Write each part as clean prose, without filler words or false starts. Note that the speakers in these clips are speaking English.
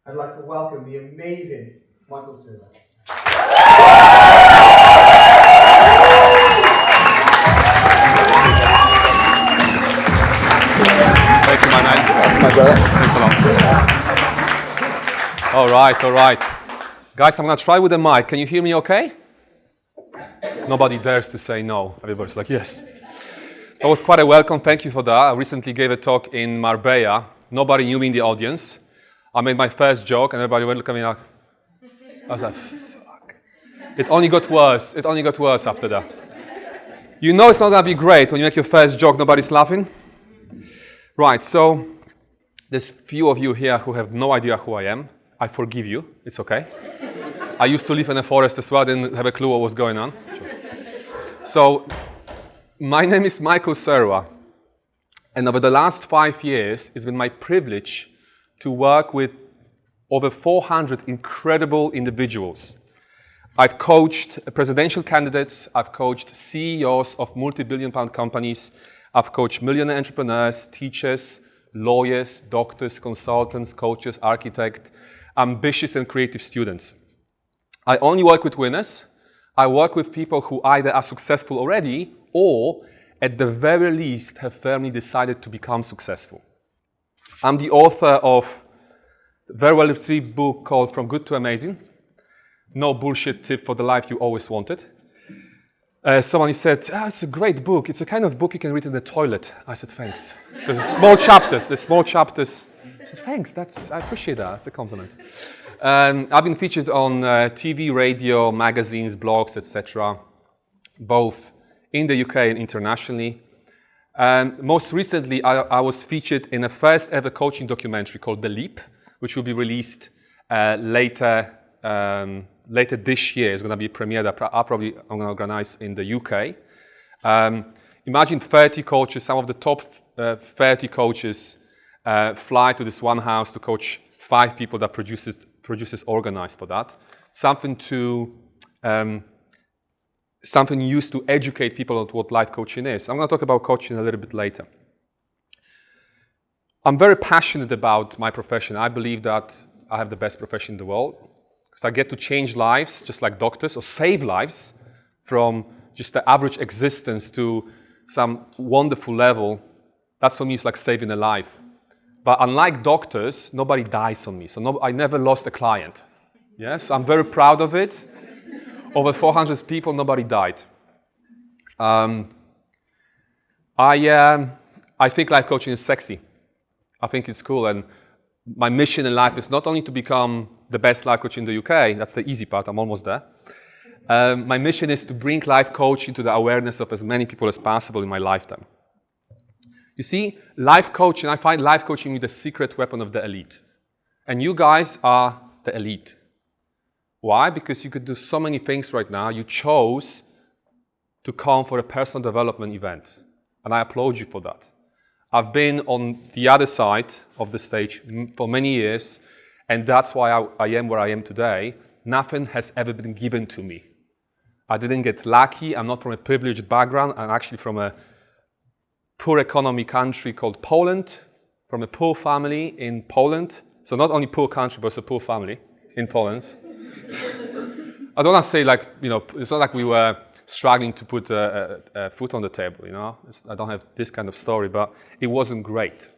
I'd like to welcome the amazing Michael Serwa. Thank you, my man. My brother. Thanks a lot. All right. Guys, I'm going to try with the mic. Can you hear me okay? Nobody dares to say no. Everybody's like, yes. That was quite a welcome. Thank you for that. I recently gave a talk in Marbella. Nobody knew me in the audience. I made my first joke, and everybody went looking at me like, I was like, fuck. It only got worse. It only got worse after that. You know it's not going to be great when you make your first joke, nobody's laughing. Right, so there's few of you here who have no idea who I am. I forgive you. It's okay. I used to live in a forest as well. I didn't have a clue what was going on. So, my name is Michael Serwa. And over the last 5 years, it's been my privilege to work with over 400 incredible individuals. I've coached presidential candidates, I've coached CEOs of multi-billion-pound companies, I've coached millionaire entrepreneurs, teachers, lawyers, doctors, consultants, coaches, architects, ambitious and creative students. I only work with winners. I work with people who either are successful already or, at the very least, have firmly decided to become successful. I'm the author of a very well-received book called From Good to Amazing. No bullshit tip for the life you always wanted. Somebody said, it's a great book. It's a kind of book you can read in the toilet. I said, thanks. There's small chapters. I said, thanks. I appreciate that. That's a compliment. I've been featured on TV, radio, magazines, blogs, etc., both in the UK and internationally. Most recently, I was featured in a first ever coaching documentary called The Leap, which will be released later this year. It's going to be a premiere that I'm going to organize in the UK. Imagine 30 coaches, some of the top 30 coaches fly to this one house to coach 5 people that producers organized for that. Something used to educate people on what life coaching is. I'm going to talk about coaching a little bit later. I'm very passionate about my profession. I believe that I have the best profession in the world because I get to change lives just like doctors, or save lives from just the average existence to some wonderful level. That's for me, it's like saving a life. But unlike doctors, nobody dies on me. So I never lost a client. Yes, I'm very proud of it. Over 400 people, nobody died. I think life coaching is sexy. I think it's cool. And my mission in life is not only to become the best life coach in the UK. That's the easy part. I'm almost there. My mission is to bring life coaching to the awareness of as many people as possible in my lifetime. You see, life coaching, I find life coaching to be the secret weapon of the elite. And you guys are the elite. Why? Because you could do so many things right now. You chose to come for a personal development event. And I applaud you for that. I've been on the other side of the stage for many years. And that's why I am where I am today. Nothing has ever been given to me. I didn't get lucky. I'm not from a privileged background. I'm actually from a poor economy country called Poland, from a poor family in Poland. So not only poor country, but it's a poor family in Poland. I don't want to say it's not like we were struggling to put a food on the table, I don't have this kind of story, but it wasn't great.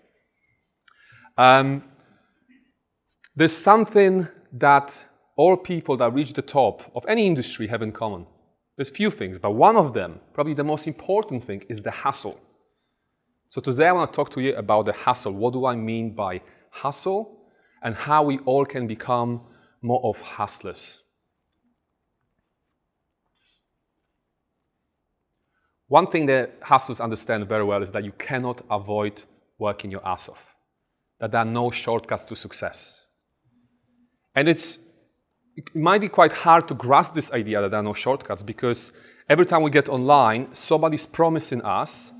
There's something that all people that reach the top of any industry have in common. There's few things, but one of them, probably the most important thing, is the hustle. So today I want to talk to you about the hustle. What do I mean by hustle? And how we all can become more of hustlers. One thing that hustlers understand very well is that you cannot avoid working your ass off. That there are no shortcuts to success. And it might be quite hard to grasp this idea that there are no shortcuts, because every time we get online, somebody's promising us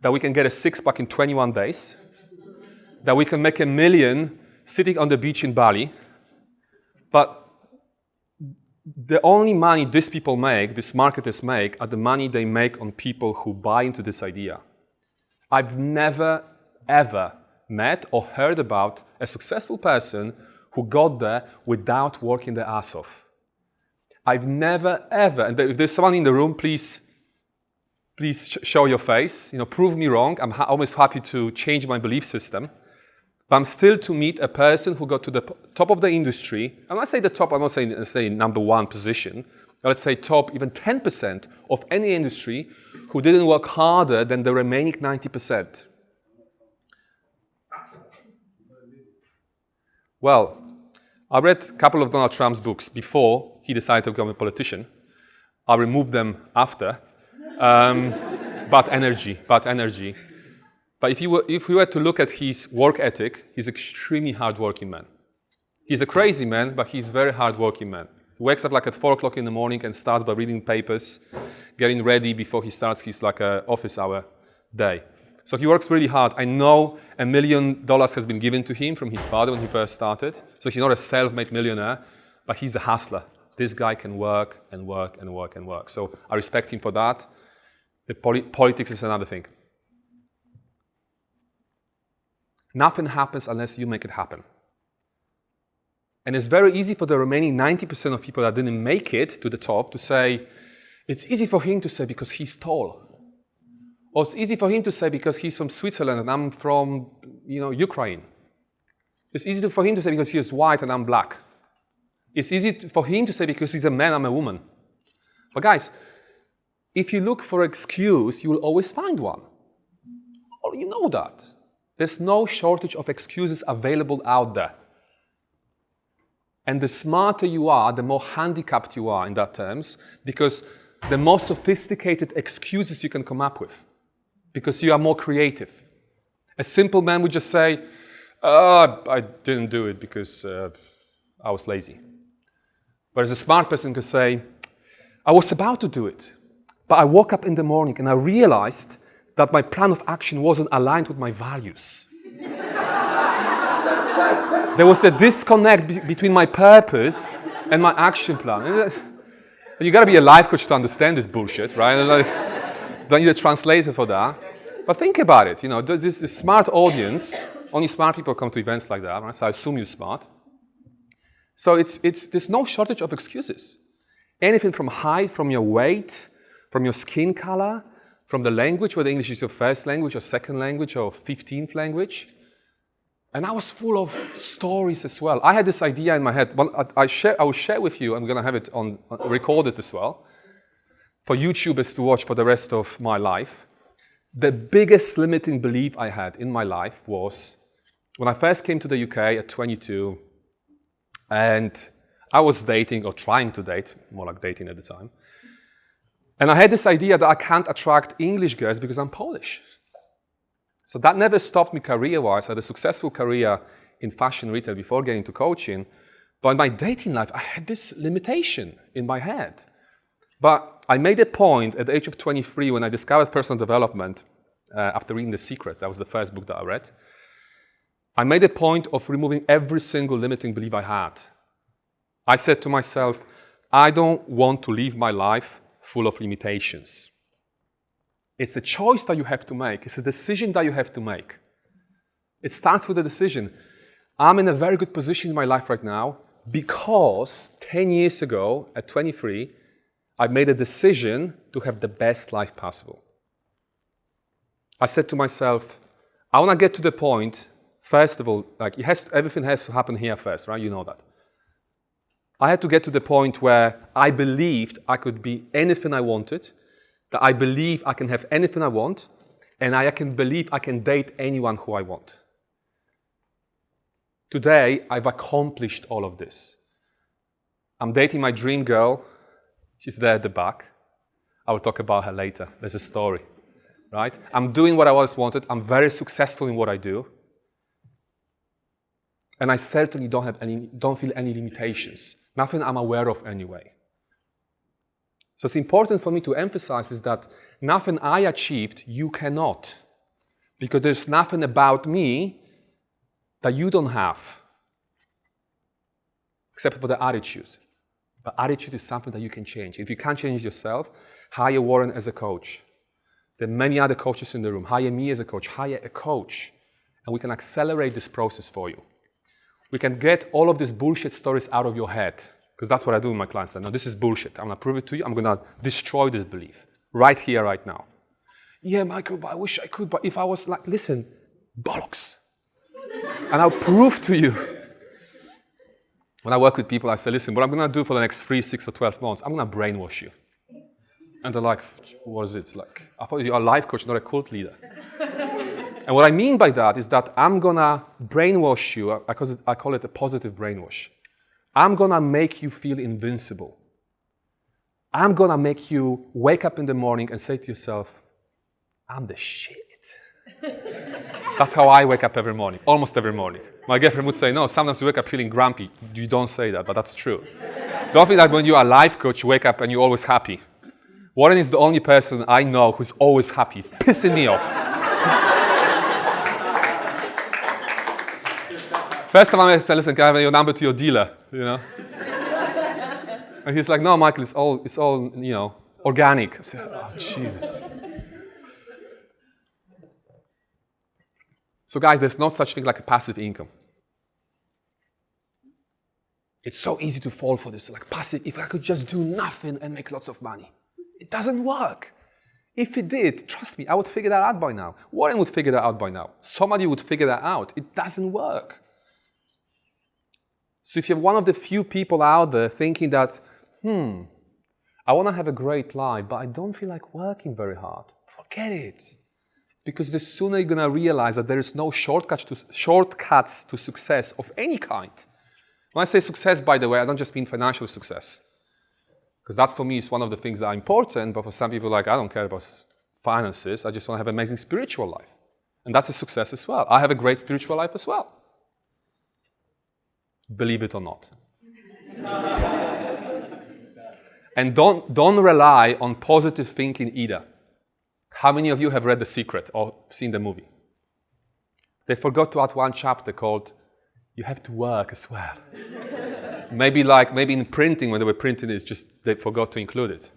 that we can get a six-pack in 21 days, that we can make $1 million sitting on the beach in Bali. But the only money these people make, these marketers make, are the money they make on people who buy into this idea. I've never, ever met or heard about a successful person who got there without working their ass off. I've never, ever, and if there's someone in the room, please show your face. Prove me wrong. I'm always happy to change my belief system. But I'm still to meet a person who got to the top of the industry. And when I say the top, I'm not saying number one position. Let's say top, even 10% of any industry who didn't work harder than the remaining 90%. Well, I read a couple of Donald Trump's books before he decided to become a politician. I removed them after. Bad energy. But if we were to look at his work ethic, he's an extremely hardworking man. He's a crazy man, but he's a very hardworking man. He wakes up at 4 o'clock in the morning and starts by reading papers, getting ready before he starts his office hour day. So he works really hard. I know $1 million has been given to him from his father when he first started. So he's not a self-made millionaire, but he's a hustler. This guy can work and work and work and work. So I respect him for that. The politics is another thing. Nothing happens unless you make it happen. And it's very easy for the remaining 90% of people that didn't make it to the top to say, it's easy for him to say because he's tall. Or it's easy for him to say because he's from Switzerland and I'm from, Ukraine. It's easy for him to say because he is white and I'm black. It's easy for him to say because he's a man, I'm a woman. But guys, if you look for an excuse, you will always find one. Oh, you know that. There's no shortage of excuses available out there. And the smarter you are, the more handicapped you are in that terms, because the more sophisticated excuses you can come up with, because you are more creative. A simple man would just say, I didn't do it because I was lazy. Whereas a smart person could say, I was about to do it, but I woke up in the morning and I realized that my plan of action wasn't aligned with my values. There was a disconnect between my purpose and my action plan. You got to be a life coach to understand this bullshit, right? Don't need a translator for that. But think about it. This smart audience, only smart people come to events like that, right? So I assume you're smart. So there's no shortage of excuses. Anything from height, from your weight, from your skin color, from the language, whether English is your first language or second language or 15th language. And I was full of stories as well. I had this idea in my head. I will share with you. I'm going to have it on recorded as well for YouTubers to watch for the rest of my life. The biggest limiting belief I had in my life was when I first came to the UK at 22, and I was dating or trying to date, more like dating at the time. And I had this idea that I can't attract English girls because I'm Polish. So that never stopped me career-wise. I had a successful career in fashion retail before getting to coaching. But in my dating life, I had this limitation in my head. But I made a point at the age of 23 when I discovered personal development after reading The Secret. That was the first book that I read. I made a point of removing every single limiting belief I had. I said to myself, I don't want to live my life full of limitations. It's a choice that you have to make. It's a decision that you have to make. It starts with a decision. I'm in a very good position in my life right now because 10 years ago, at 23, I made a decision to have the best life possible. I said to myself, I want to get to the point, first of all, everything has to happen here first, right? You know that. I had to get to the point where I believed I could be anything I wanted, that I believe I can have anything I want, and I can believe I can date anyone who I want. Today, I've accomplished all of this. I'm dating my dream girl. She's there at the back. I will talk about her later. There's a story, right? I'm doing what I always wanted. I'm very successful in what I do. And I certainly don't feel any limitations. Nothing I'm aware of anyway. So it's important for me to emphasize is that nothing I achieved, you cannot. Because there's nothing about me that you don't have. Except for the attitude. But attitude is something that you can change. If you can't change yourself, hire Warren as a coach. There are many other coaches in the room. Hire me as a coach. Hire a coach. And we can accelerate this process for you. We can get all of these bullshit stories out of your head. Because that's what I do with my clients. No, this is bullshit. I'm going to prove it to you. I'm going to destroy this belief. Right here, right now. Yeah, Michael, but I wish I could. But if I was like, listen, bollocks. And I'll prove to you. When I work with people, I say, listen, what I'm going to do for the next 3, 6, or 12 months, I'm going to brainwash you. And they're like, what is it? Like, I thought you're a life coach, not a cult leader. And what I mean by that is that I'm going to brainwash you. I call it a positive brainwash. I'm going to make you feel invincible. I'm going to make you wake up in the morning and say to yourself, I'm the shit. That's how I wake up every morning, almost every morning. My girlfriend would say, no, sometimes you wake up feeling grumpy. You don't say that, but that's true. Don't think that when you're a life coach, you wake up and you're always happy. Warren is the only person I know who's always happy. He's pissing me off. First time I said, listen, can I have your number to your dealer? You know? And he's like, no, Michael, it's all organic. I said, oh, Jesus. So guys, there's no such thing like a passive income. It's so easy to fall for this, like passive, if I could just do nothing and make lots of money. It doesn't work. If it did, trust me, I would figure that out by now. Warren would figure that out by now. Somebody would figure that out. It doesn't work. So if you're one of the few people out there thinking that, I want to have a great life, but I don't feel like working very hard, forget it. Because the sooner you're going to realize that there is no shortcuts to success of any kind. When I say success, by the way, I don't just mean financial success. Because that's, for me, is one of the things that are important, but for some people, like, I don't care about finances, I just want to have an amazing spiritual life. And that's a success as well. I have a great spiritual life as well. Believe it or not. And don't rely on positive thinking either. How many of you have read The Secret or seen the movie? They forgot to add one chapter called, you have to work as well. Maybe in printing, when they were printing it, just they forgot to include it.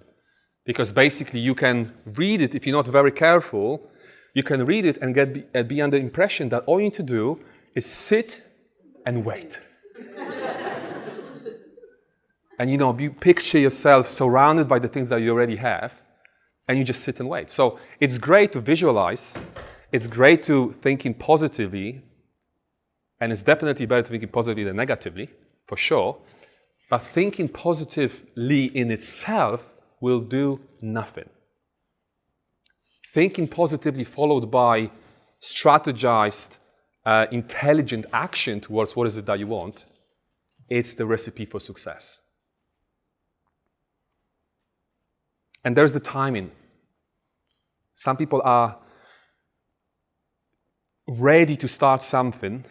Because basically you can read it, if you're not very careful, you can read it and be under the impression that all you need to do is sit and wait. And you picture yourself surrounded by the things that you already have, and you just sit and wait. So it's great to visualize, it's great to think positively, and it's definitely better to think positively than negatively, for sure. But thinking positively in itself will do nothing. Thinking positively followed by strategized, intelligent action towards what is it that you want, it's the recipe for success. And there's the timing. Some people are ready to start something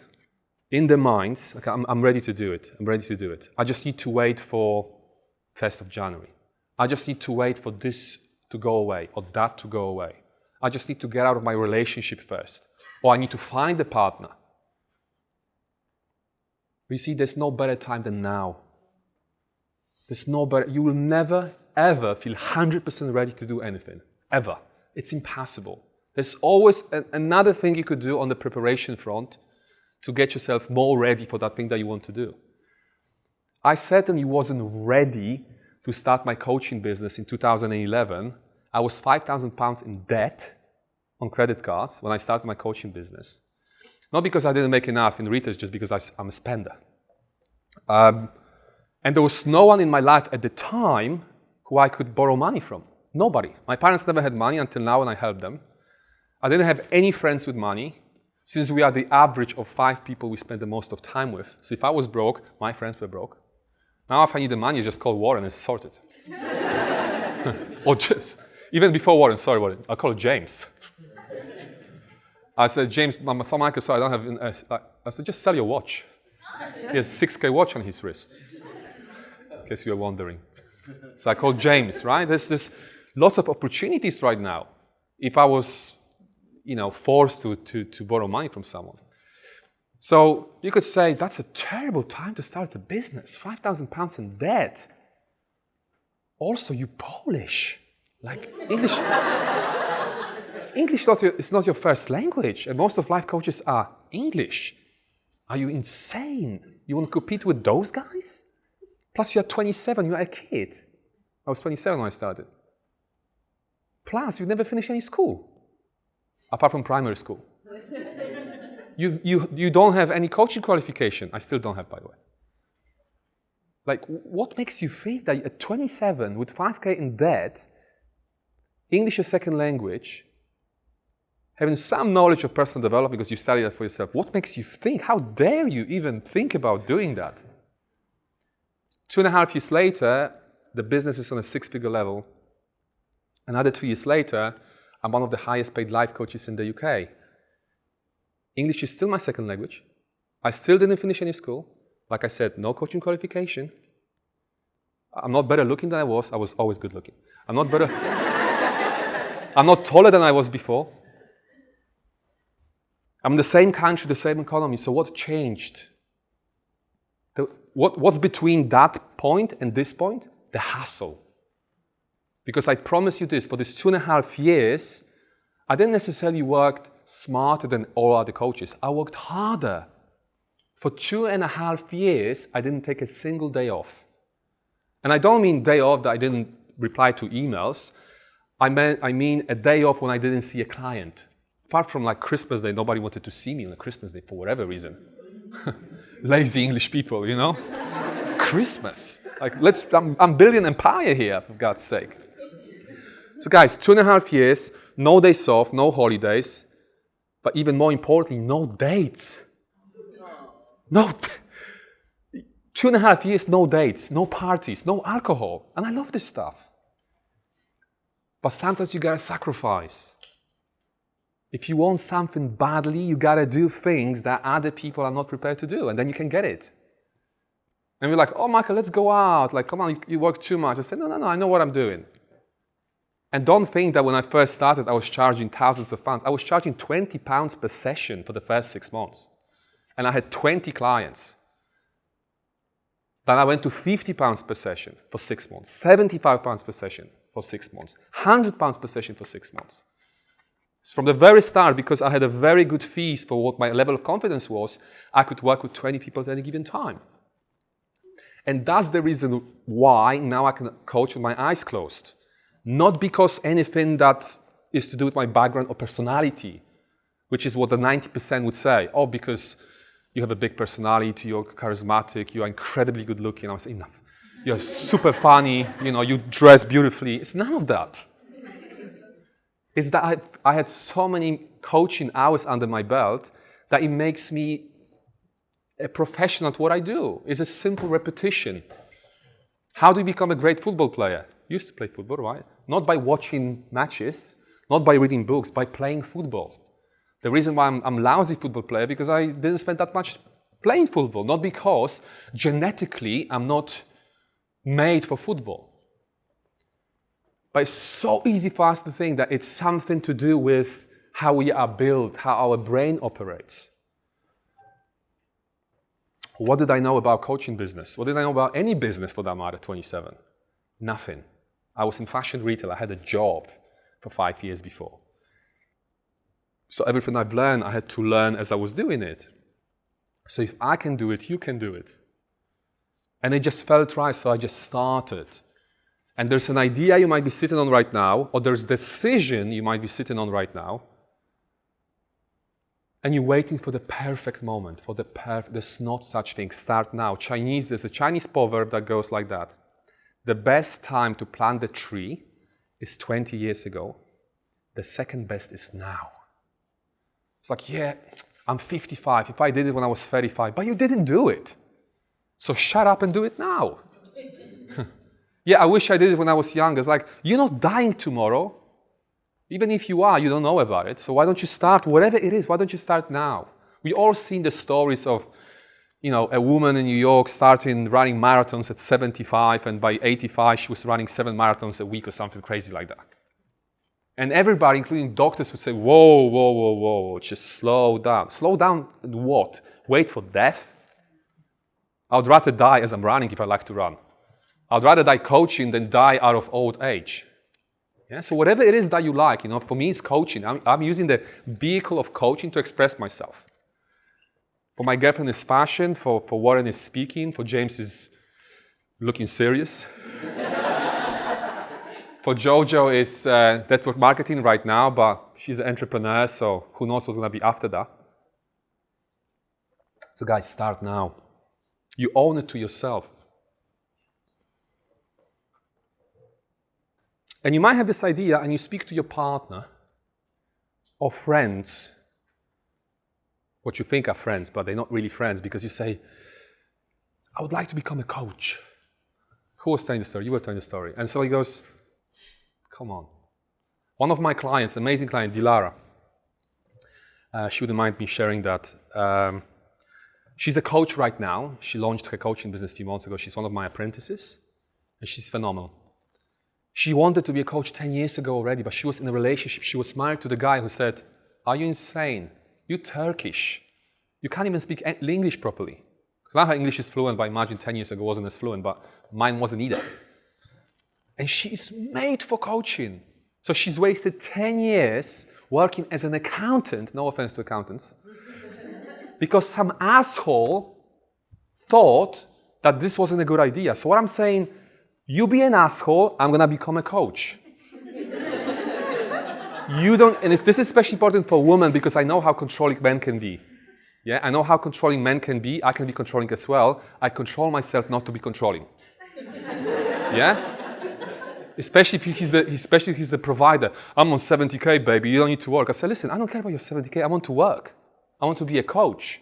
in their minds. Okay, I'm ready to do it. I'm ready to do it. I just need to wait for 1st of January. I just need to wait for this to go away or that to go away. I just need to get out of my relationship first. Or I need to find a partner. You see, there's no better time than now. There's no better. You will never, ever feel 100% ready to do anything. Ever. It's impossible. There's always another thing you could do on the preparation front to get yourself more ready for that thing that you want to do. I certainly wasn't ready to start my coaching business in 2011. I was £5,000 in debt on credit cards when I started my coaching business. Not because I didn't make enough in retail, just because I'm a spender. And there was no one in my life at the time who I could borrow money from. Nobody. My parents never had money until now when I helped them. I didn't have any friends with money, since we are the average of 5 people we spend the most of time with. So if I was broke, my friends were broke. Now if I need the money, I just call Warren and it's sorted. Or just, even before Warren, I call James. I said, James, Michael, sorry, I don't have, I said, just sell your watch. He has a 6K watch on his wrist, in case you were wondering. So I called James, right? There's lots of opportunities right now. If I was, forced to borrow money from someone. So you could say, that's a terrible time to start a business. £5,000 in debt. Also, you're Polish. Like, English is not your first language, and most of life coaches are English. Are you insane? You want to compete with those guys? Plus you're 27, you're a kid. I was 27 when I started. Plus, you never finished any school, apart from primary school. You don't have any coaching qualification. I still don't have, by the way. Like, what makes you think that at 27, with 5K in debt, English as second language, having some knowledge of personal development because you study that for yourself, what makes you think, how dare you even think about doing that? 2.5 years later, the business is on a 6-figure level. Another 2 years later, I'm one of the highest paid life coaches in the UK. English is still my second language. I still didn't finish any school. Like I said, no coaching qualification. I'm not better looking than I was always good looking. I'm not better. I'm not taller than I was before. I'm in the same country, the same economy, so what changed? What's between that point and this point? The hustle. Because I promise you this, for these 2.5 years, I didn't necessarily work smarter than all other coaches. I worked harder. For 2.5 years, I didn't take a single day off. And I don't mean day off that I didn't reply to emails. I mean a day off when I didn't see a client. Apart from like Christmas Day, nobody wanted to see me on a Christmas Day for whatever reason. Lazy English people, you know? Christmas. Like, I'm building an empire here, for God's sake. So guys, 2.5 years, no days off, no holidays, but even more importantly, no dates. No, 2.5 years, no dates, no parties, no alcohol. And I love this stuff. But sometimes you gotta sacrifice. If you want something badly, you gotta do things that other people are not prepared to do, and then you can get it. And you're like, oh, Michael, let's go out. Like, come on, you work too much. I said, no, I know what I'm doing. And don't think that when I first started, I was charging thousands of pounds. I was charging £20 per session for the first 6 months. And I had 20 clients. Then I went to £50 per session for 6 months, £75 per session for 6 months, £100 per session for 6 months. From the very start, because I had a very good fees for what my level of confidence was, I could work with 20 people at any given time. And that's the reason why now I can coach with my eyes closed. Not because anything that is to do with my background or personality, which is what the 90% would say. Oh, because you have a big personality, you're charismatic, you are incredibly good looking. I was enough. You're super funny, you dress beautifully. It's none of that. It's that I had so many coaching hours under my belt that it makes me a professional at what I do. It's a simple repetition. How do you become a great football player? You used to play football, right? Not by watching matches, not by reading books, by playing football. The reason why I'm a lousy football player because I didn't spend that much playing football, not because genetically I'm not made for football. But it's so easy for us to think that it's something to do with how we are built, how our brain operates. What did I know about coaching business? What did I know about any business for that matter at 27? Nothing. I was in fashion retail. I had a job for 5 years before. So everything I've learned, I had to learn as I was doing it. So if I can do it, you can do it. And it just felt right, so I just started. And there's an idea you might be sitting on right now, or there's a decision you might be sitting on right now, and you're waiting for the perfect moment, there's not such thing. Start now. There's a Chinese proverb that goes like that. The best time to plant the tree is 20 years ago. The second best is now. It's like, yeah, I'm 55. If I did it when I was 35, but you didn't do it. So shut up and do it now. Yeah, I wish I did it when I was younger. It's like, you're not dying tomorrow. Even if you are, you don't know about it. So why don't you start, whatever it is, why don't you start now? We all seen the stories of, a woman in New York starting running marathons at 75, and by 85, she was running 7 marathons a week or something crazy like that. And everybody, including doctors, would say, whoa, just slow down. Slow down what? Wait for death? I'd rather die as I'm running if I like to run. I'd rather die coaching than die out of old age. Yeah? So whatever it is that you like, for me it's coaching. I'm using the vehicle of coaching to express myself. For my girlfriend is fashion, for Warren is speaking, for James is looking serious. For Jojo is network marketing right now, but she's an entrepreneur, so who knows what's going to be after that. So guys, start now. You own it to yourself. And you might have this idea and you speak to your partner or friends, what you think are friends, but they're not really friends, because you say, I would like to become a coach. Who was telling the story? You were telling the story. And so he goes, come on. One of my clients, amazing client, Dilara, she wouldn't mind me sharing that. She's a coach right now. She launched her coaching business a few months ago. She's one of my apprentices, and she's phenomenal. She wanted to be a coach 10 years ago already, but she was in a relationship. She was married to the guy who said, are you insane? You're Turkish. You can't even speak English properly. Because now her English is fluent, but I imagine 10 years ago wasn't as fluent, but mine wasn't either. And she is made for coaching. So she's wasted 10 years working as an accountant, no offense to accountants, because some asshole thought that this wasn't a good idea. So what I'm saying, you be an asshole, I'm going to become a coach. You don't, and this is especially important for women because I know how controlling men can be. Yeah, I know how controlling men can be. I can be controlling as well. I control myself not to be controlling. Yeah? Especially if he's the provider. I'm on 70K, baby. You don't need to work. I say, listen, I don't care about your 70K. I want to work. I want to be a coach.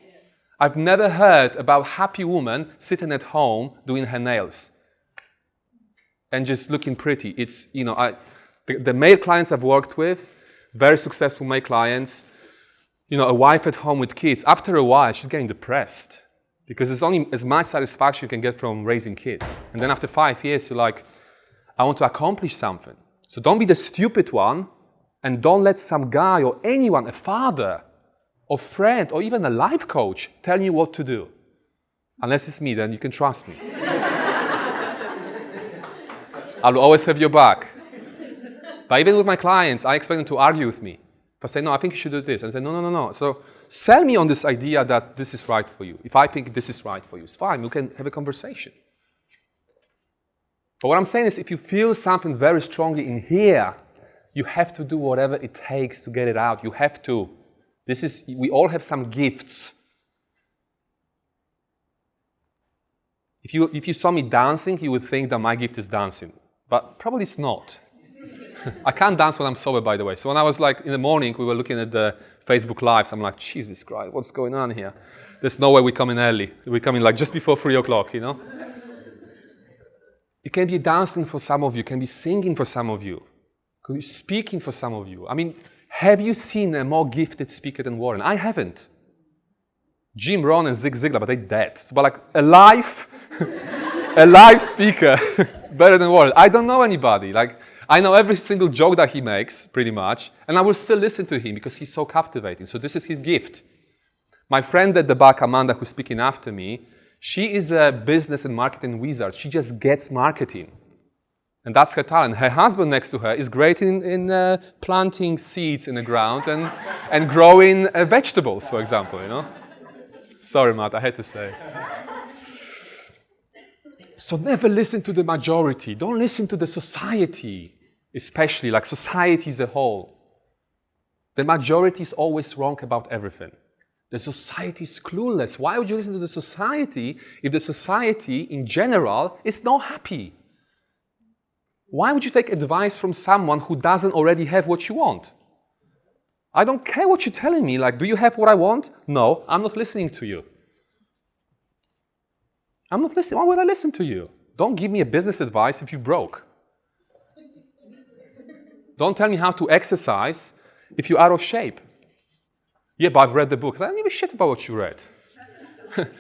I've never heard about a happy woman sitting at home doing her nails and just looking pretty. It's, you know, the male clients I've worked with, very successful male clients, you know, a wife at home with kids. After a while, she's getting depressed because it's only as much satisfaction you can get from raising kids. And then after 5 years, you're like, I want to accomplish something. So don't be the stupid one, and don't let some guy or anyone, a father or friend or even a life coach, tell you what to do. Unless it's me, then you can trust me. I'll always have your back. But even with my clients, I expect them to argue with me. If I say, no, I think you should do this. And I say, no. So sell me on this idea that this is right for you. If I think this is right for you, it's fine. We can have a conversation. But what I'm saying is, if you feel something very strongly in here, you have to do whatever it takes to get it out. You have to. We all have some gifts. If you saw me dancing, you would think that my gift is dancing. But probably it's not. I can't dance when I'm sober, by the way. So when I was like, in the morning, we were looking at the Facebook Lives. I'm like, Jesus Christ, what's going on here? There's no way we come in early. We come in like just before 3 o'clock, you know? It can be dancing for some of you. It can be singing for some of you. It can be speaking for some of you. I mean, have you seen a more gifted speaker than Warren? I haven't. Jim Rohn and Zig Ziglar, but they're dead. But like a live speaker, better than Warren. I don't know anybody. Like, I know every single joke that he makes, pretty much, and I will still listen to him because he's so captivating. So this is his gift. My friend at the back, Amanda, who's speaking after me, she is a business and marketing wizard. She just gets marketing. And that's her talent. Her husband next to her is great in planting seeds in the ground and growing vegetables, for example, you know. Sorry, Matt, I had to say. So never listen to the majority. Don't listen to the society, especially like society as a whole. The majority is always wrong about everything. The society is clueless. Why would you listen to the society if the society in general is not happy? Why would you take advice from someone who doesn't already have what you want? I don't care what you're telling me. Like, do you have what I want? No, I'm not listening to you. I'm not listening. Why would I listen to you? Don't give me a business advice if you're broke. Don't tell me how to exercise if you're out of shape. Yeah, but I've read the book. I don't give a shit about what you read.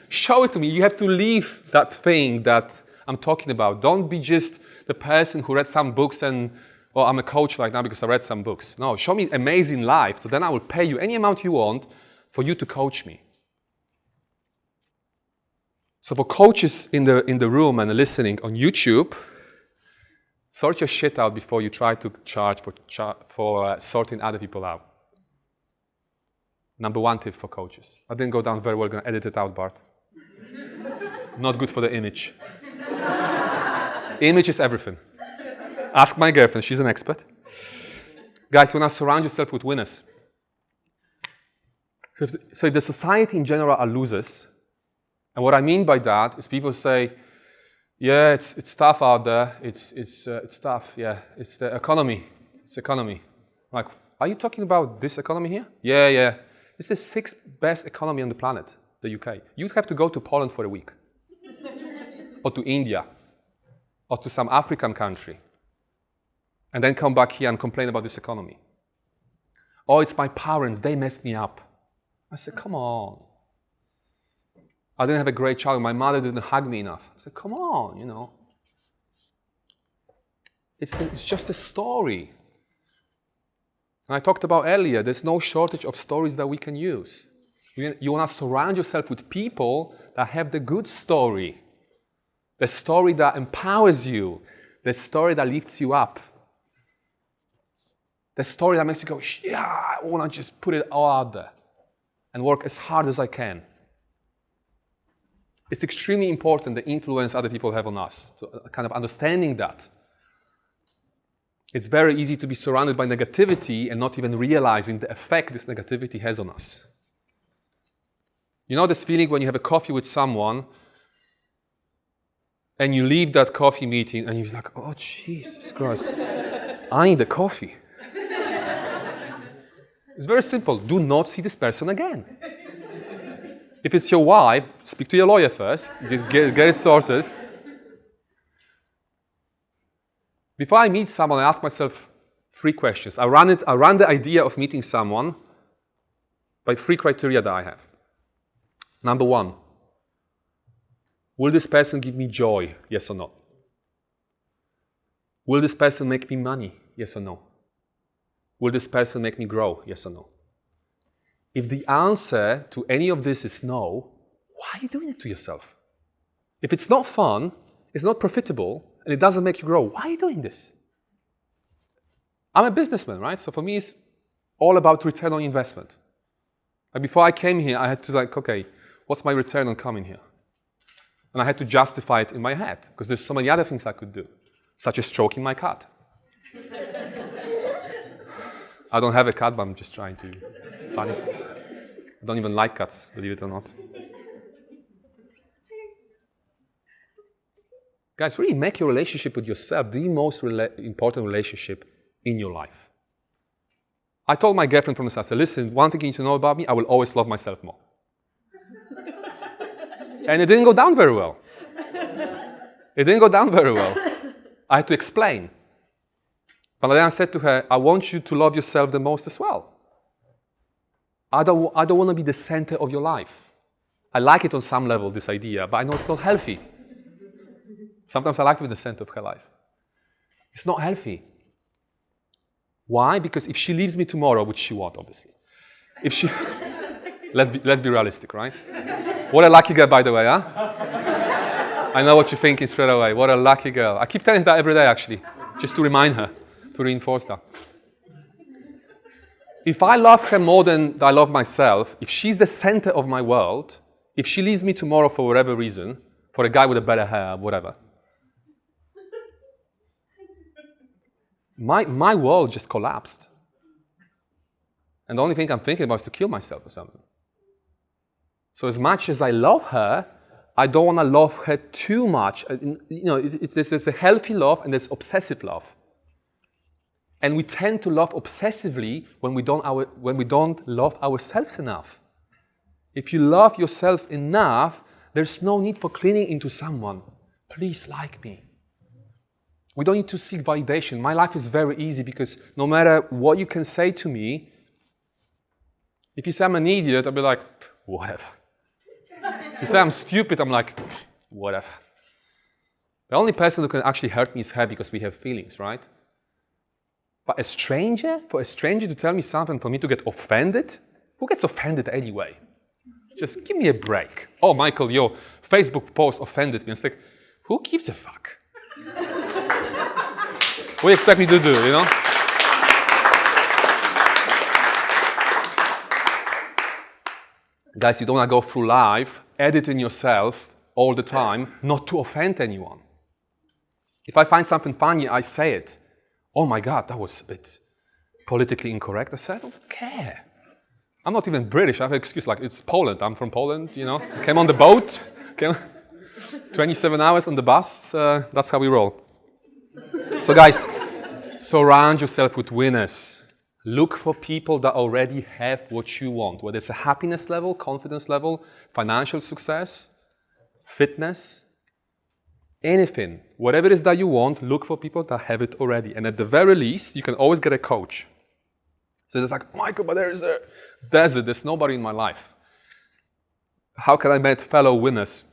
Show it to me. You have to leave that thing that I'm talking about. Don't be just the person who read some books and, well, I'm a coach right now because I read some books. No, show me an amazing life, so then I will pay you any amount you want for you to coach me. So for coaches in the room and listening on YouTube, sort your shit out before you try to charge for sorting other people out. Number one tip for coaches. I didn't go down very well, going to edit it out, Bart. Not good for the image. Image is everything. Ask my girlfriend, she's an expert. Guys, when I surround yourself with winners. So if the society in general are losers, and what I mean by that is people say, yeah, it's tough out there, it's tough, yeah, it's the economy, Like, are you talking about this economy here? Yeah. It's the sixth best economy on the planet, the UK. You'd have to go to Poland for a week, or to India, or to some African country, and then come back here and complain about this economy. Oh, it's my parents, they messed me up. I said, come on. I didn't have a great childhood. My mother didn't hug me enough. I said, come on, It's just a story. And I talked about earlier, there's no shortage of stories that we can use. You want to surround yourself with people that have the good story. The story that empowers you. The story that lifts you up. The story that makes you go, yeah, I want to just put it all out there and work as hard as I can. It's extremely important the influence other people have on us. So kind of understanding that. It's very easy to be surrounded by negativity and not even realizing the effect this negativity has on us. You know this feeling when you have a coffee with someone and you leave that coffee meeting and you're like, oh, Jesus Christ, I need a coffee. It's very simple. Do not see this person again. If it's your wife, speak to your lawyer first. Just get it sorted. Before I meet someone, I ask myself 3 questions. I run the idea of meeting someone by 3 criteria that I have. Number 1, will this person give me joy? Yes or no? Will this person make me money? Yes or no? Will this person make me grow? Yes or no? If the answer to any of this is no, why are you doing it to yourself? If it's not fun, it's not profitable, and it doesn't make you grow, why are you doing this? I'm a businessman, right? So for me, it's all about return on investment. Like before I came here, I had to okay, what's my return on coming here? And I had to justify it in my head, because there's so many other things I could do, such as stroking my cat. I don't have a cat, but I'm just trying to funny. I don't even like cats, believe it or not. Guys, really make your relationship with yourself the most important relationship in your life. I told my girlfriend from the start, I said, listen, one thing you need to know about me, I will always love myself more. And it didn't go down very well. I had to explain. But then I said to her, I want you to love yourself the most as well. I don't want to be the center of your life. I like it on some level, this idea, but I know it's not healthy. Sometimes I like to be the center of her life. It's not healthy. Why? Because if she leaves me tomorrow, which she won't, obviously. If she, let's be realistic, right? What a lucky girl, by the way, huh? I know what you're thinking straight away. What a lucky girl. I keep telling her that every day, actually, just to remind her, to reinforce that. If I love her more than I love myself, if she's the center of my world, if she leaves me tomorrow for whatever reason, for a guy with a better hair, whatever, my world just collapsed. And the only thing I'm thinking about is to kill myself or something. So as much as I love her, I don't want to love her too much. There's a healthy love and there's obsessive love. And we tend to love obsessively when we don't love ourselves enough. If you love yourself enough, there's no need for clinging into someone. Please like me. We don't need to seek validation. My life is very easy because no matter what you can say to me, if you say I'm an idiot, I'll be like, whatever. If you say I'm stupid, I'm like, whatever. The only person who can actually hurt me is her because we have feelings, right? But for a stranger to tell me something, for me to get offended, who gets offended anyway? Just give me a break. Oh, Michael, your Facebook post offended me. It's like, who gives a fuck? What do you expect me to do, Guys, you don't want to go through life editing yourself all the time, not to offend anyone. If I find something funny, I say it. Oh my God, that was a bit politically incorrect. I said, I don't care. I'm not even British. I have an excuse, like, it's Poland. I'm from Poland, you know. Came on the boat. 27 hours on the bus. That's how we roll. So guys, surround yourself with winners. Look for people that already have what you want, whether it's a happiness level, confidence level, financial success, fitness, anything. Whatever it is that you want, look for people that have it already. And at the very least, you can always get a coach. So it's like, Michael, but there's a desert, there's nobody in my life. How can I meet fellow winners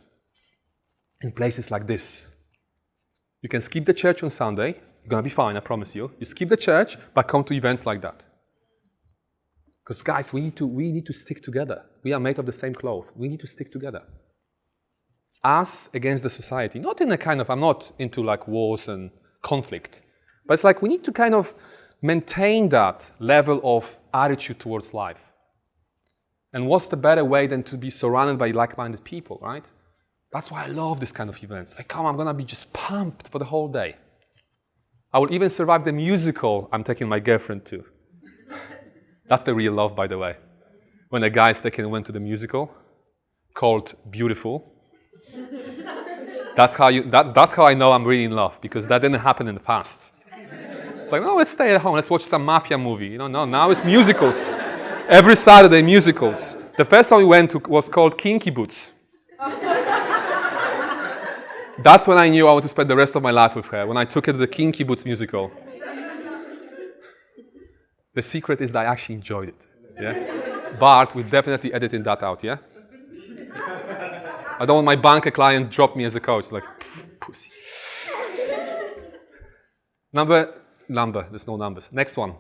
in places like this? You can skip the church on Sunday. You're going to be fine, I promise you. You skip the church, but come to events like that. Because guys, we need to stick together. We are made of the same cloth. We need to stick together. Us against the society. Not in a kind of, I'm not into like wars and conflict. But it's like we need to kind of maintain that level of attitude towards life. And what's the better way than to be surrounded by like-minded people, right? That's why I love this kind of events. I'm going to be just pumped for the whole day. I will even survive the musical I'm taking my girlfriend to. That's the real love, by the way. When a guy's taken went to the musical called Beautiful. That's how I know I'm really in love, because that didn't happen in the past. It's like, no, let's stay at home. Let's watch some mafia movie. No, now it's musicals. Every Saturday, musicals. The first one we went to was called Kinky Boots. That's when I knew I wanted to spend the rest of my life with her, when I took her to the Kinky Boots musical. The secret is that I actually enjoyed it. Yeah? Bart, we're definitely editing that out, yeah? I don't want my banker client drop me as a coach. Like, pussy. Number, there's no numbers. Next one,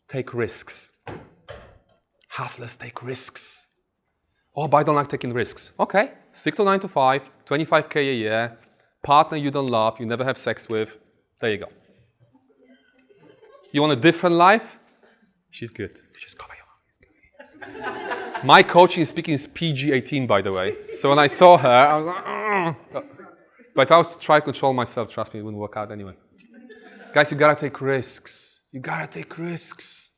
take risks. Hustlers take risks. Oh, but I don't like taking risks. Okay, stick to 9 to 5, 25K a year, partner you don't love, you never have sex with. There you go. You want a different life? She's good. Just cover your eyes. My coaching and speaking is PG-18, by the way. So when I saw her, I was like, but if I was to try to control myself, trust me, it wouldn't work out anyway. Guys, you gotta take risks. You gotta take risks.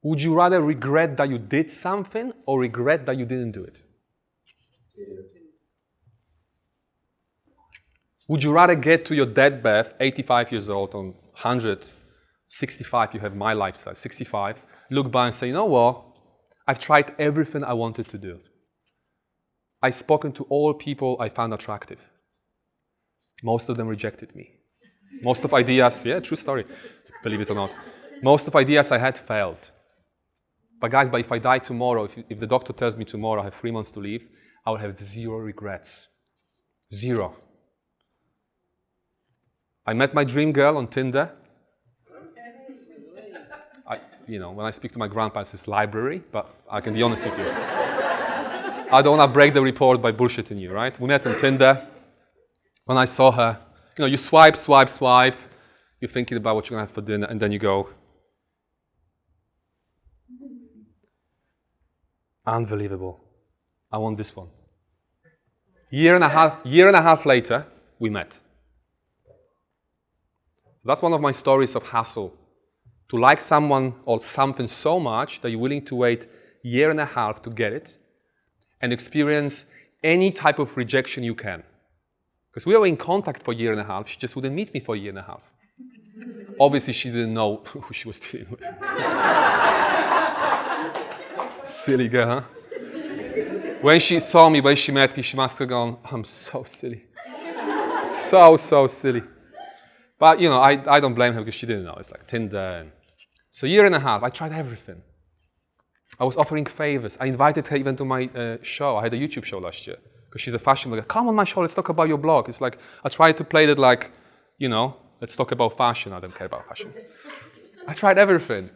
Would you rather regret that you did something or regret that you didn't do it? Would you rather get to your deathbed, 85 years old, on 100, 65, you have my lifestyle, 65, look back and say, you know what? I've tried everything I wanted to do. I've spoken to all people I found attractive. Most of them rejected me. Most of ideas, yeah, true story, believe it or not. Most of ideas I had failed. But guys, if I die tomorrow, if the doctor tells me tomorrow I have 3 months to live, I will have 0 regrets. 0. I met my dream girl on Tinder. When I speak to my grandparents, it's library, but I can be honest with you. I don't want to break the report by bullshitting you, right? We met on Tinder. When I saw her, you swipe. You're thinking about what you're going to have for dinner, and then you go, unbelievable. I want this one. Year and a half later, we met. That's one of my stories of hustle. To like someone or something so much that you're willing to wait a year and a half to get it and experience any type of rejection you can. Because we were in contact for a year and a half, she just wouldn't meet me for a year and a half. Obviously, she didn't know who she was dealing with. Silly girl, huh? When she saw me, when she met me, she must have gone, I'm so silly. So silly. But, I don't blame her because she didn't know. It's like Tinder. So a year and a half, I tried everything. I was offering favors. I invited her even to my show. I had a YouTube show last year because she's a fashion blogger. Come on my show, let's talk about your blog. It's like, I tried to play that like, let's talk about fashion. I don't care about fashion. I tried everything.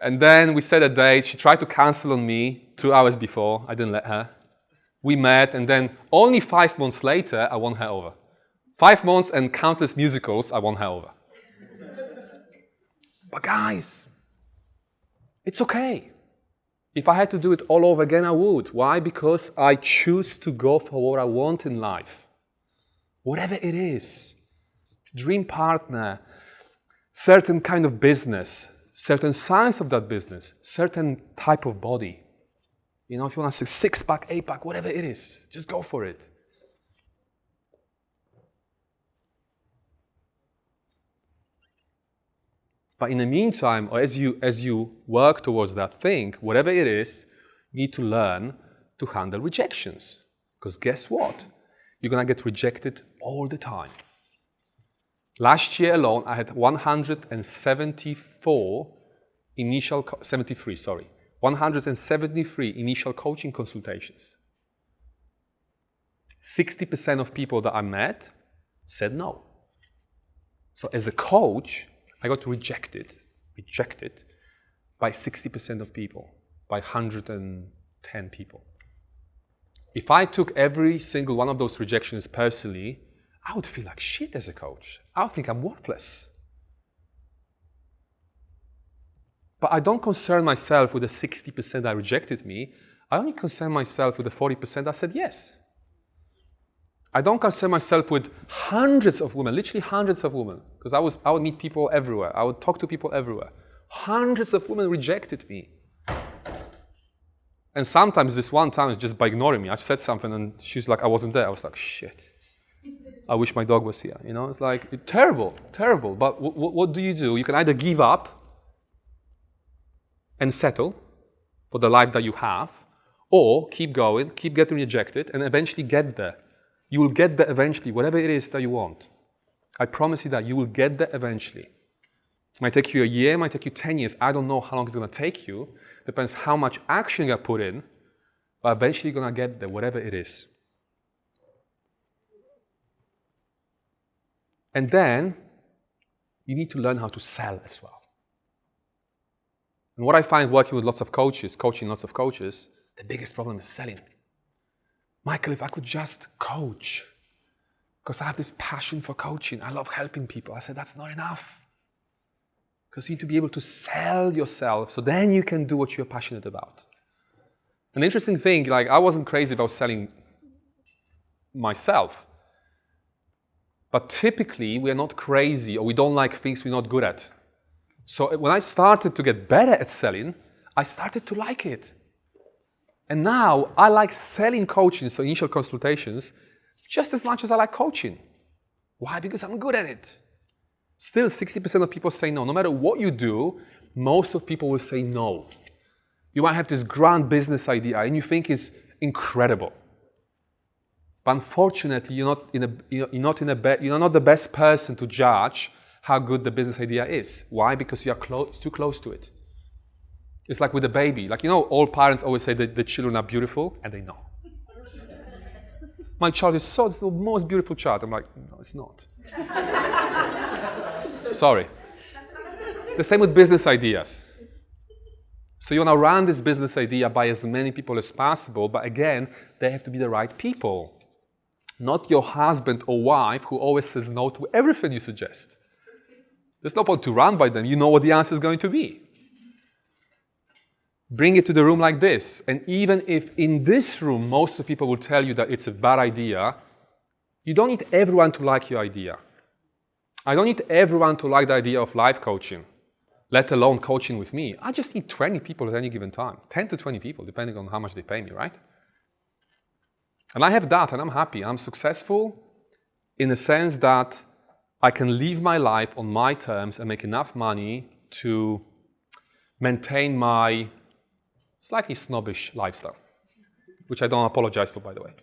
And then we set a date. She tried to cancel on me 2 hours before. I didn't let her. We met, and then only 5 months later, I won her over. 5 months and countless musicals, I won her over. But guys, it's okay. If I had to do it all over again, I would. Why? Because I choose to go for what I want in life. Whatever it is. Dream partner, certain kind of business, certain size of that business, certain type of body. You know, if you want a six-pack, eight-pack, whatever it is, just go for it. But in the meantime, or as you work towards that thing, whatever it is, you need to learn to handle rejections. Because guess what? You're going to get rejected all the time. Last year alone, I had 173 initial coaching consultations. 60% of people that I met said no. So as a coach, I got rejected by 60% of people, by 110 people. If I took every single one of those rejections personally, I would feel like shit as a coach. I would think I'm worthless. But I don't concern myself with the 60% that rejected me. I only concern myself with the 40% that said yes. I don't concern myself with hundreds of women, literally hundreds of women, because I would meet people everywhere. I would talk to people everywhere. Hundreds of women rejected me. And sometimes this one time is just by ignoring me. I said something and she's like, I wasn't there. I was like, shit. I wish my dog was here. You know, it's like terrible. But what do? You can either give up and settle for the life that you have, or keep going, keep getting rejected, and eventually get there. You will get there eventually, whatever it is that you want. I promise you that you will get there eventually. It might take you a year, it might take you 10 years. I don't know how long it's going to take you. Depends how much action you put in, but eventually you're going to get there, whatever it is. And then you need to learn how to sell as well. And what I find working with lots of coaches, coaching lots of coaches, the biggest problem is selling. Michael, if I could just coach, because I have this passion for coaching, I love helping people. I said, that's not enough. Because you need to be able to sell yourself, so then you can do what you're passionate about. An interesting thing, like I wasn't crazy about selling myself. But typically, we are not crazy, or we don't like things we're not good at. So when I started to get better at selling, I started to like it. And now I like selling coaching, so initial consultations, just as much as I like coaching. Why? Because I'm good at it. Still, 60% of people say no. No matter what you do, most of people will say no. You might have this grand business idea and you think it's incredible. But unfortunately, you're not the best person to judge how good the business idea is. Why? Because you are too close to it. It's like with a baby. Like, you know, all parents always say that the children are beautiful, and they know. My child is it's the most beautiful child. I'm like, no, it's not. Sorry. The same with business ideas. So you want to run this business idea by as many people as possible, but again, they have to be the right people. Not your husband or wife who always says no to everything you suggest. There's no point to run by them. You know what the answer is going to be. Bring it to the room like this. And even if in this room most of people will tell you that it's a bad idea, you don't need everyone to like your idea. I don't need everyone to like the idea of life coaching, let alone coaching with me. I just need 20 people at any given time. 10 to 20 people, depending on how much they pay me, right? And I have that, and I'm happy. I'm successful in the sense that I can live my life on my terms and make enough money to maintain my slightly snobbish lifestyle, which I don't apologize for, by the way.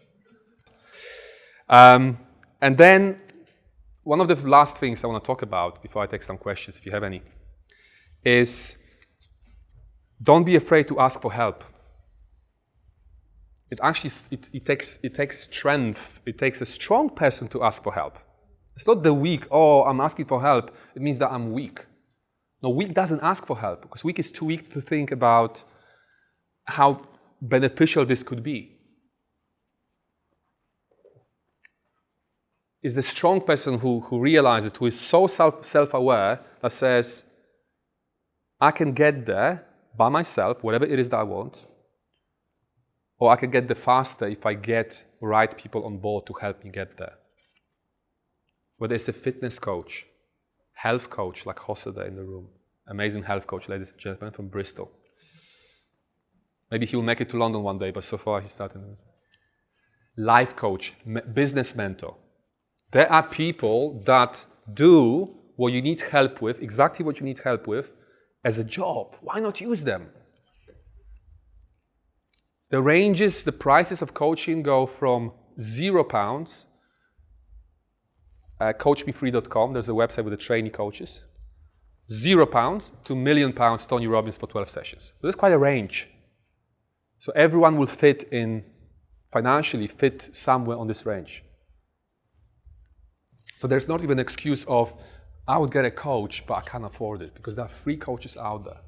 And then one of the last things I want to talk about before I take some questions, if you have any, is don't be afraid to ask for help. It takes strength. It takes a strong person to ask for help. It's not the weak, I'm asking for help. It means that I'm weak. No, weak doesn't ask for help, because weak is too weak to think about how beneficial this could be. It's the strong person who realizes, who is so self-aware, that says, I can get there by myself, whatever it is that I want, or I can get there faster if I get right people on board to help me get there. Whether it's a fitness coach, health coach like Jose there in the room, amazing health coach, ladies and gentlemen, from Bristol. Maybe he will make it to London one day, but so far he's starting. Life coach, business mentor. There are people that do what you need help with, exactly what you need help with, as a job. Why not use them? The ranges, the prices of coaching go from £0, coachmefree.com, there's a website with the trainee coaches, £0 to £1 million, Tony Robbins for 12 sessions. So there's quite a range. So everyone will fit in, financially fit somewhere on this range. So there's not even an excuse of, I would get a coach, but I can't afford it, because there are free coaches out there.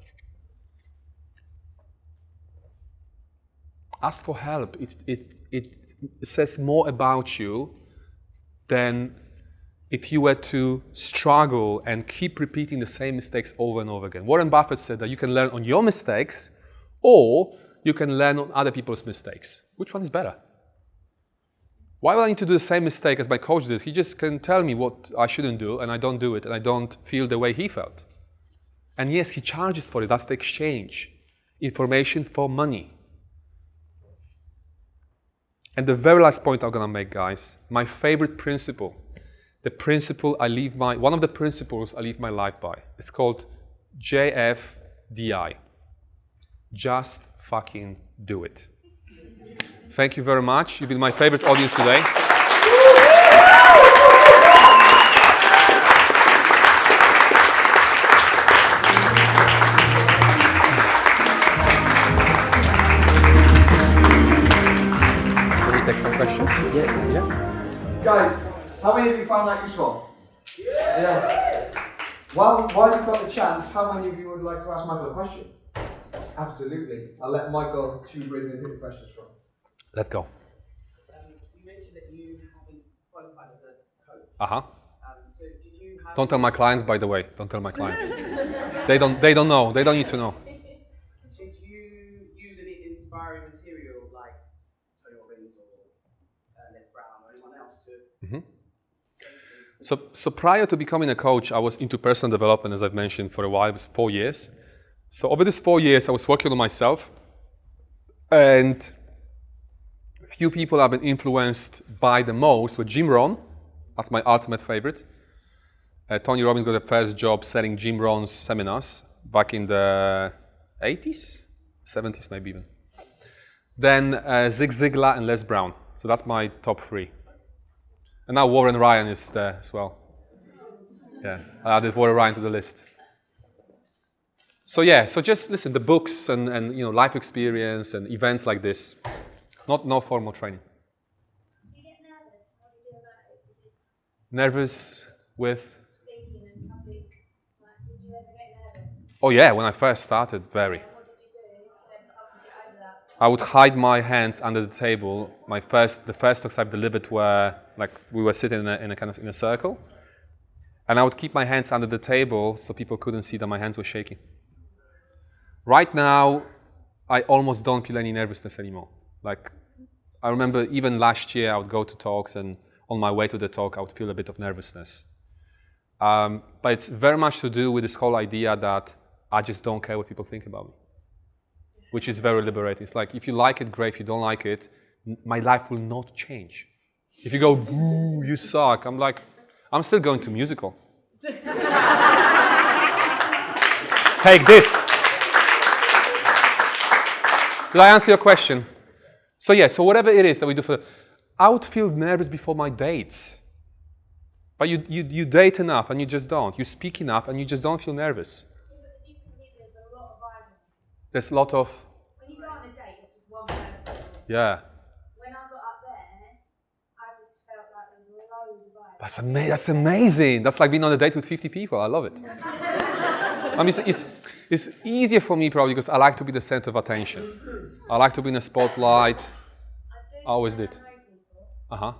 Ask for help. It says more about you than if you were to struggle and keep repeating the same mistakes over and over again. Warren Buffett said that you can learn on your mistakes, or you can learn on other people's mistakes. Which one is better? Why would I need to do the same mistake as my coach did? He just can tell me what I shouldn't do, and I don't do it, and I don't feel the way he felt. And yes, he charges for it. That's the exchange. Information for money. And the very last point I'm going to make, guys, my favorite principle, one of the principles I live my life by. It's called JFDI. Just fucking do it. Thank you very much. You've been my favorite audience today. Can we take some questions? Yeah. Guys, how many of you found that useful? Yeah. While you've got the chance, how many of you would like to ask Michael a question? Absolutely. I'll let Michael choose where he's going to take the questions from. Let's go. You mentioned that you haven't qualified as a coach. Uh-huh. So did you have... Don't tell my clients, by the way. Don't tell my clients. They don't know. They don't need to know. Did you use any inspiring material like Tony Robbins or Les Brown or anyone else to... Mm-hmm. So prior to becoming a coach, I was into personal development, as I've mentioned, for a while. It was 4 years. So over these 4 years, I was working on myself. And few people I've been influenced by the most were Jim Rohn. That's my ultimate favorite. Tony Robbins got the first job selling Jim Rohn's seminars back in the 80s, 70s maybe even. Then Zig Ziglar and Les Brown. So that's my top 3. And now Warren Ryan is there as well. Yeah, I added Warren Ryan to the list. So yeah, so just listen, the books and life experience and events like this. No formal training. Do you get nervous? What do you do about it? Nervous with? Speaking in public. Like, did you ever get nervous? Oh yeah, when I first started, very. What did you do to then help you get over that? I would hide my hands under the table. The first talks I've delivered were like we were sitting in a circle, and I would keep my hands under the table so people couldn't see that my hands were shaking. Right now, I almost don't feel any nervousness anymore. Like, I remember even last year I would go to talks, and on my way to the talk I would feel a bit of nervousness. But it's very much to do with this whole idea that I just don't care what people think about me, which is very liberating. It's like, if you like it, great. If you don't like it, my life will not change. If you go, boo, you suck, I'm like, I'm still going to musical. Take this. Did I answer your question? So yeah, so whatever it is that we do I would feel nervous before my dates. But you date enough and you just don't. You speak enough and you just don't feel nervous. Yeah, but the difference is there's a lot of eyes on you. There's a lot of... When you go on a date, it's just one person. Yeah. When I got up there, I just felt like there was loads of eyes. That's amazing. That's like being on a date with 50 people. I love it. I mean, it's easier for me probably because I like to be the center of attention. I like to be in the spotlight. I always did. Uh-huh.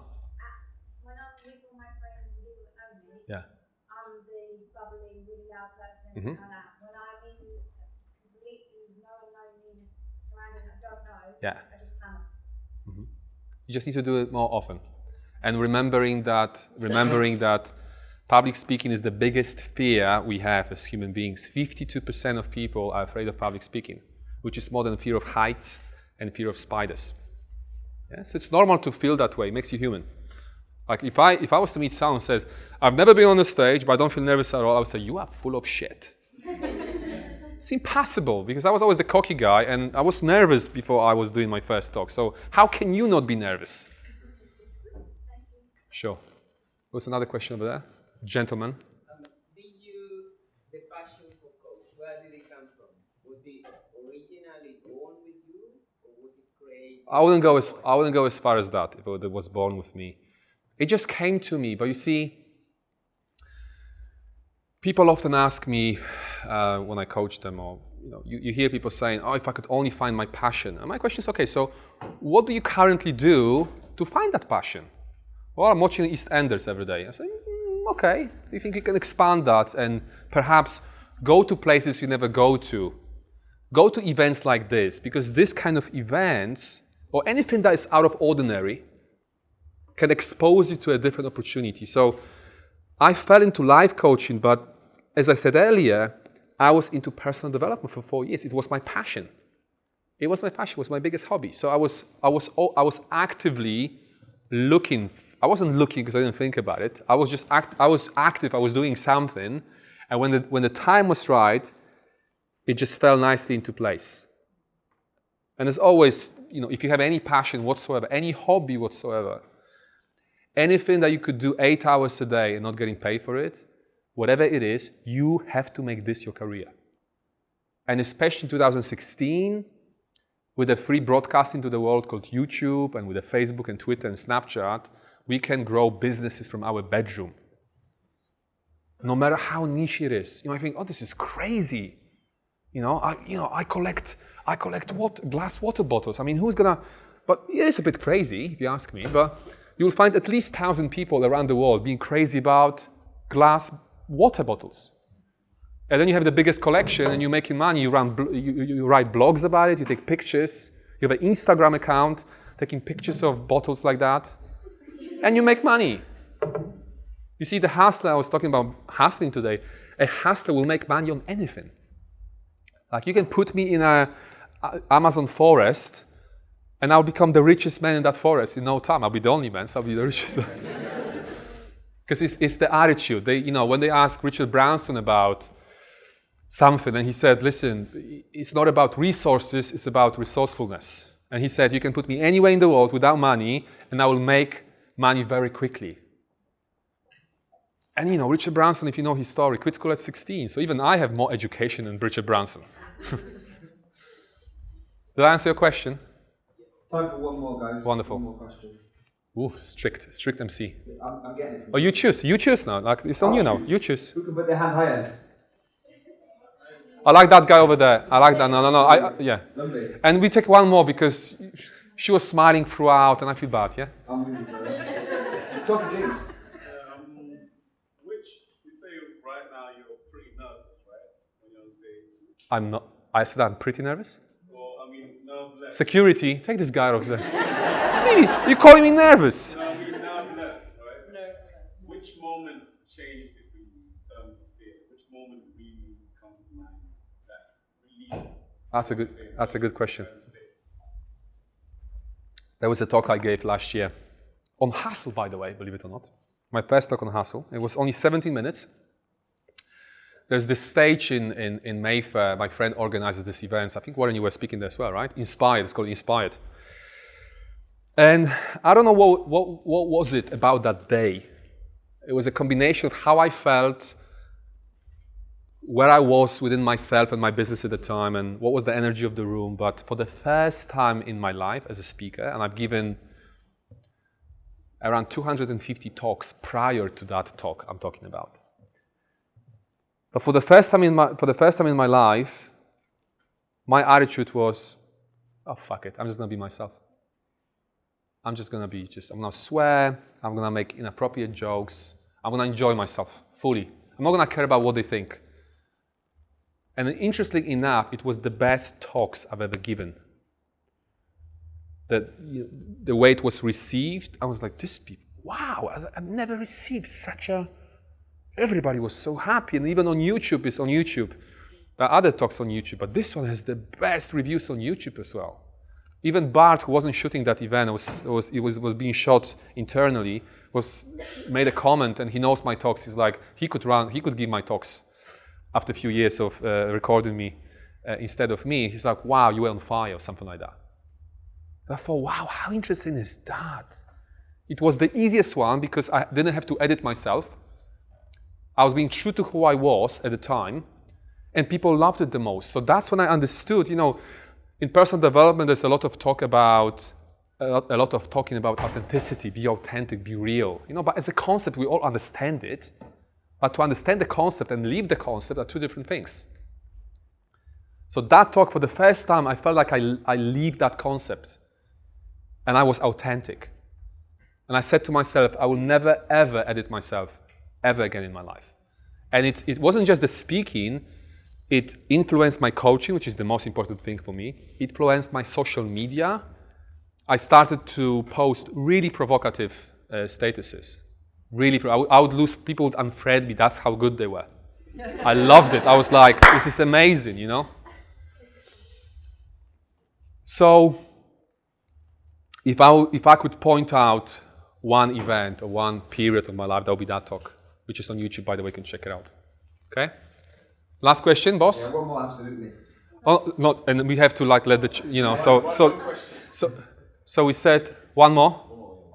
When I'm with all my friends and people that know me, Yeah. I'm the bubbly, really loud person. Mhm. Like that. When I'm in completely Yeah. I just cannot. You just need to do it more often. And remembering that public speaking is the biggest fear we have as human beings. 52% of people are afraid of public speaking, which is more than fear of heights and fear of spiders. Yeah? So it's normal to feel that way. It makes you human. Like if I was to meet someone who said, I've never been on a stage, but I don't feel nervous at all, I would say, you are full of shit. It's impossible, because I was always the cocky guy, and I was nervous before I was doing my first talk. So how can you not be nervous? Sure. What's another question over there? Gentleman. The passion for coach, where did it come from? Was it originally born with you, or was it created? I wouldn't go as far as that, if it was born with me. It just came to me. But you see, people often ask me when I coach them, or you hear people saying, "Oh, if I could only find my passion." And my question is, okay, so what do you currently do to find that passion? Well, I'm watching EastEnders every day. I say, okay, do you think you can expand that and perhaps go to places you never go to? Go to events like this, because this kind of events, or anything that is out of ordinary, can expose you to a different opportunity. So I fell into life coaching, but as I said earlier, I was into personal development for 4 years. It was my passion. It was my passion. It was my biggest hobby. So I was actively looking. I wasn't looking because I didn't think about it. I was active. I was doing something, and when the time was right, it just fell nicely into place. And as always, if you have any passion whatsoever, any hobby whatsoever, anything that you could do 8 hours a day and not getting paid for it, whatever it is, you have to make this your career. And especially in 2016, with the free broadcasting to the world called YouTube, and with the Facebook and Twitter and Snapchat, we can grow businesses from our bedroom. No matter how niche it is. I think, oh, this is crazy. I collect glass water bottles. I mean, who's gonna? But it is a bit crazy, if you ask me. But you'll find at least 1,000 people around the world being crazy about glass water bottles. And then you have the biggest collection, and you're making money. You write blogs about it. You take pictures. You have an Instagram account taking pictures of bottles like that. And you make money. You see, the hustler, I was talking about hustling today, a hustler will make money on anything. Like, you can put me in an Amazon forest, and I'll become the richest man in that forest in no time. I'll be the only man, so I'll be the richest man. Because it's the attitude. When they asked Richard Branson about something, and he said, listen, it's not about resources, it's about resourcefulness. And he said, you can put me anywhere in the world without money, and I will make money very quickly. And Richard Branson, if you know his story, quit school at 16. So even I have more education than Richard Branson. Did I answer your question? Time for one more, guys. Wonderful. One more question. Ooh, strict MC. I'm getting it. Oh, you choose now. Like, it's on you now. You choose. Who can put their hand higher? I like that guy over there. I like that. No. Yeah. Lovely. And we take one more because she was smiling throughout, and I feel bad. Yeah. I'm with you, bro. Talk to James. You say right now you're pretty nervous, right? When you're on stage. I'm not. I said I'm pretty nervous. Well, nerveless. Security, take this guy off there. Maybe you're calling me nervous. No, nerveless, right? No. Which moment changed it for you in terms of fear? Which moment really comes to mind that released? That's a good question. There was a talk I gave last year on hustle, by the way, believe it or not. My first talk on hustle. It was only 17 minutes. There's this stage in Mayfair. My friend organizes this event. I think, Warren, you were speaking there as well, right? Inspired. It's called Inspired. And I don't know what was it about that day. It was a combination of how I felt, where I was within myself and my business at the time, and what was the energy of the room. But for the first time in my life as a speaker, and I've given around 250 talks prior to that talk I'm talking about. But for the first time in my life, my attitude was, oh, fuck it, I'm just going to be myself. I'm going to swear, I'm going to make inappropriate jokes, I'm going to enjoy myself fully. I'm not going to care about what they think. And interestingly enough, it was the best talks I've ever given. the way it was received, I was like, this people, wow, I've never received such a, everybody was so happy. And even on YouTube, it's on YouTube. There are other talks on YouTube, but this one has the best reviews on YouTube as well. Even Bart, who wasn't shooting that event, it was being shot internally, made a comment, and he knows my talks. He's like, he could give my talks after a few years of recording me instead of me. He's like, wow, you were on fire, or something like that. I thought, wow, how interesting is that? It was the easiest one because I didn't have to edit myself. I was being true to who I was at the time, and people loved it the most. So that's when I understood, in personal development, there's a lot of talking about authenticity, be authentic, be real. But as a concept, we all understand it. But to understand the concept and live the concept are two different things. So that talk, for the first time, I felt like I lived that concept. And I was authentic. And I said to myself, I will never, ever edit myself ever again in my life. And it wasn't just the speaking. It influenced my coaching, which is the most important thing for me. It influenced my social media. I started to post really provocative statuses. I would lose, people would unfriend me. That's how good they were. I loved it. I was like, this is amazing, So, if I could point out one event or one period of my life, that would be that talk, which is on YouTube, by the way, you can check it out. Okay? Last question, boss? Yeah, one more, absolutely. Oh, no, and we have to let the, so we said one more?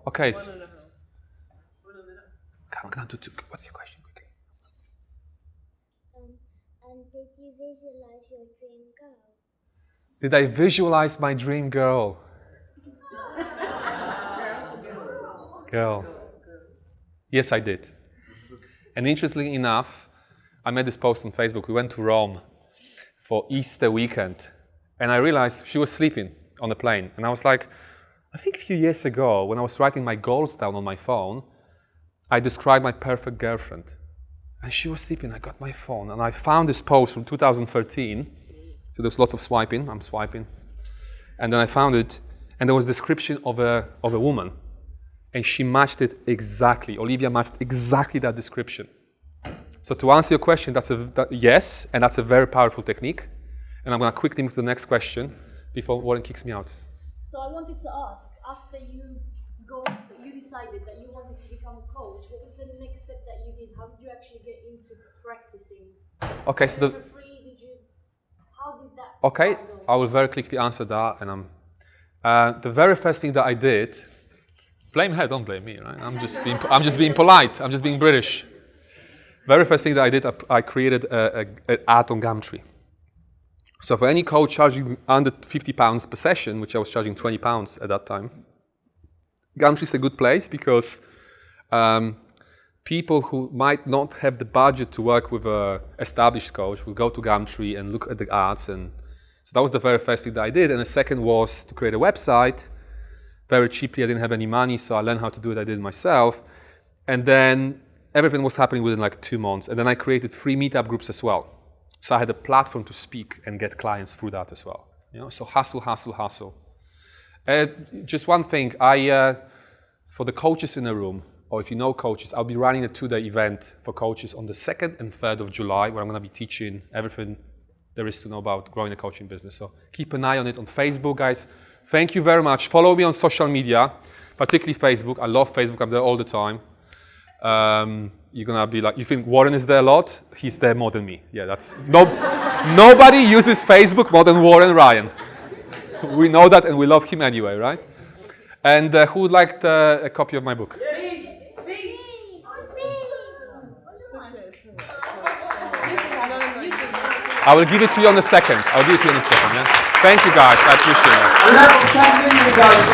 Okay. I'm going to do, what's your question quickly? And did you visualize your dream girl? Did I visualize my dream girl? Girl. Yes, I did. And interestingly enough, I made this post on Facebook. We went to Rome for Easter weekend, and I realized she was sleeping on the plane. And I was like, I think a few years ago, when I was writing my goals down on my phone, I described my perfect girlfriend. And she was sleeping. I got my phone, and I found this post from 2013. So there's lots of swiping. I'm swiping. And then I found it, and there was a description of a woman. And she matched it exactly. Olivia matched exactly that description. So to answer your question, yes, and that's a very powerful technique. And I'm going to quickly move to the next question before Warren kicks me out. So I wanted to ask, after you decided that you wanted to become a coach, what was the next step that you did? How did you actually get into practicing? Okay, so for free, how did that Okay, go? I will very quickly answer that. And the very first thing that I did, blame her, don't blame me, right? I'm just being polite. I'm just being British. Very first thing that I did, I created an ad on Gumtree. So for any coach charging under £50 per session, which I was charging £20 at that time, Gumtree is a good place because people who might not have the budget to work with an established coach will go to Gumtree and look at the ads. And so that was the very first thing that I did. And the second was to create a website. Very cheaply, I didn't have any money, so I learned how to do it. I did it myself. And then everything was happening within like 2 months. And then I created free meetup groups as well. So I had a platform to speak and get clients through that as well. So hustle. Just one thing, for the coaches in the room, or if you know coaches, I'll be running a 2-day event for coaches on the 2nd and 3rd of July, where I'm going to be teaching everything there is to know about growing a coaching business. So keep an eye on it on Facebook, guys. Thank you very much. Follow me on social media, particularly Facebook. I love Facebook. I'm there all the time. You're going to be like, you think Warren is there a lot? He's there more than me. Yeah, nobody uses Facebook more than Warren Ryan. We know that, and we love him anyway, right? And who would like a copy of my book? I will give it to you on the second. Yeah? Thank you, guys. I appreciate it. We'd like to thank you guys.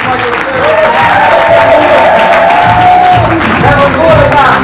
Have a good time.